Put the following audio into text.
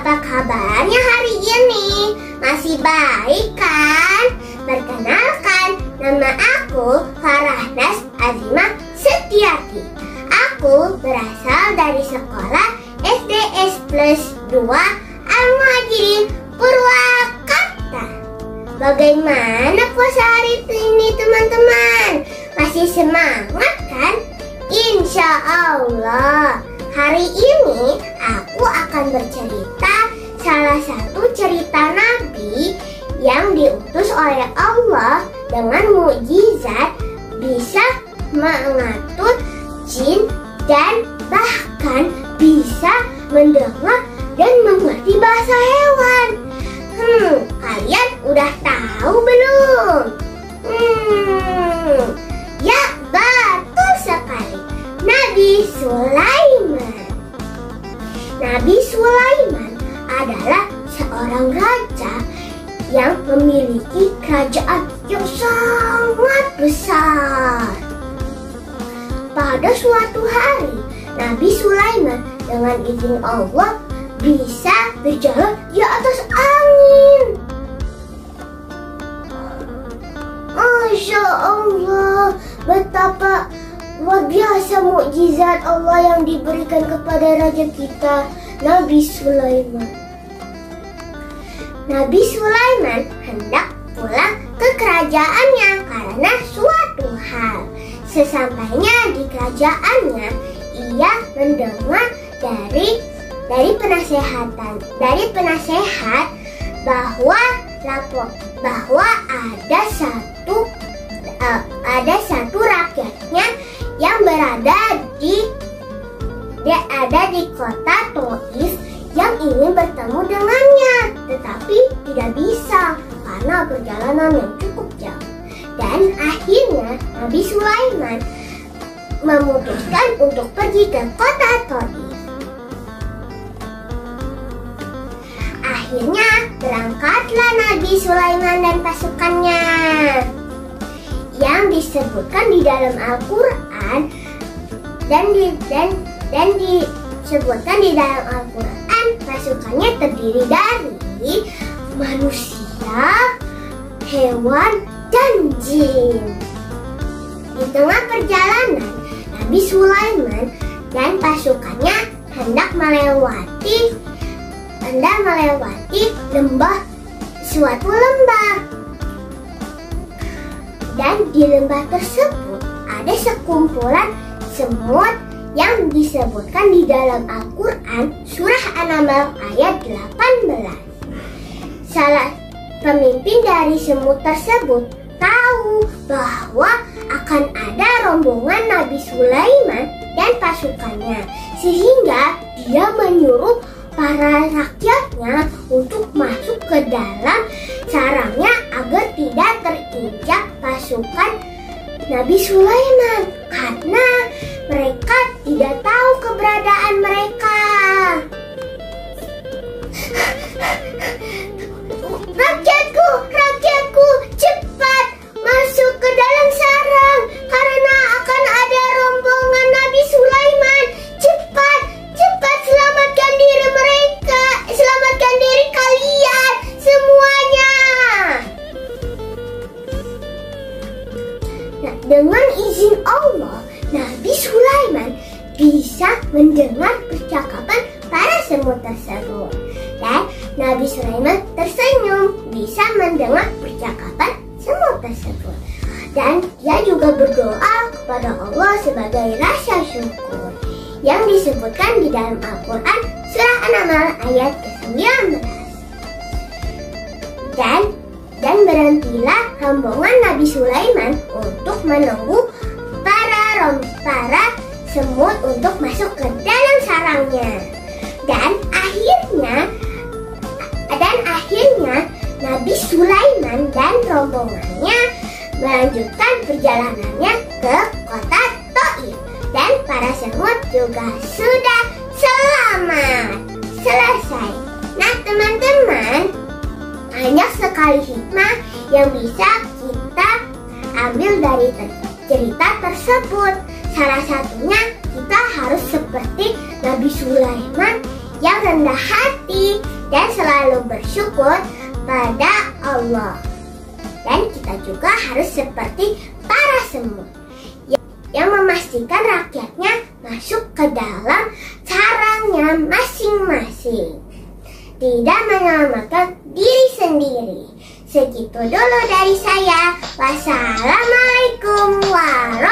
apa kabarnya hari ini? Masih baik kan? Perkenalkan, nama aku Farahnas Azimah Setiati. Aku berasal dari sekolah SDS plus 2 Al-Muhajirin Purwakarta. Bagaimana puasa hari ini teman-teman? Masih semangat kan? Insya Allah. Hari ini aku akan bercerita salah satu cerita Nabi yang diutus oleh Allah dengan mukjizat bisa mengatur jin dan bahkan bisa mendengar dan mengerti bahasa hewan. Kalian udah tahu belum? Ya, betul sekali. Nabi Sulaiman. Nabi Sulaiman adalah seorang raja yang memiliki kerajaan yang sangat besar. Pada suatu hari, Nabi Sulaiman dengan izin Allah bisa berjalan di atas angin. Masya Allah, betapa luar biasa mukjizat Allah yang diberikan kepada raja kita, Nabi Sulaiman. Nabi Sulaiman hendak pulang ke kerajaannya karena suatu hal. Sesampainya di kerajaannya, ia mendengar dari penasehat bahwa ada satu rakyatnya yang berada di kota Taif yang ingin bertemu dengannya, tetapi tidak bisa karena perjalanan yang cukup jauh. Dan akhirnya Nabi Sulaiman memutuskan untuk pergi ke kota Taif. Akhirnya berangkatlah Nabi Sulaiman dan pasukannya. Yang disebutkan di dalam Al-Quran dan disebutkan di dalam Al-Quran, pasukannya terdiri dari manusia, hewan, dan jin. Di tengah perjalanan, Nabi Sulaiman dan pasukannya hendak melewati suatu lembah. Dan di lembah tersebut ada sekumpulan semut yang disebutkan di dalam Al-Quran surah An-Naml ayat 18. Salah pemimpin dari semut tersebut tahu bahwa akan ada rombongan Nabi Sulaiman dan pasukannya, sehingga dia menyuruh para rakyatnya untuk masuk ke dalam sarangnya agar tidak terinjak pasukan Nabi Sulaiman karena mereka tidak tahu keberadaan mereka. Rakyatku, cepat masuk ke dalam sarang karena akan ada rombongan Nabi Sulaiman. Cepat, selamatkan diri mereka, selamatkan diri kalian semuanya. Nah, dengan izin Allah, Nabi Sulaiman bisa mendengar percakapan para semut tersebut. Dan Nabi Sulaiman tersenyum bisa mendengar percakapan semut tersebut. Dan dia juga berdoa kepada Allah sebagai rasa syukur yang disebutkan di dalam Al-Quran surah An-Naml ayat ke-19. Dan berhentilah rombongan Nabi Sulaiman untuk menunggu para semut untuk masuk ke dalam sarangnya. Dan akhirnya Nabi Sulaiman dan rombongannya melanjutkan perjalanannya ke kota Taif. Dan para semut juga sudah selamat. Selesai. Nah teman-teman, banyak sekali hikmah yang bisa kita ambil dari cerita tersebut. Salah satunya kita harus seperti Nabi Sulaiman yang rendah hati bersyukur pada Allah. Dan kita juga harus seperti para semut yang memastikan rakyatnya masuk ke dalam sarangnya masing-masing, tidak menyelamatkan diri sendiri. Segitu dulu dari saya. Wassalamualaikum warahmatullahi wabarakatuh.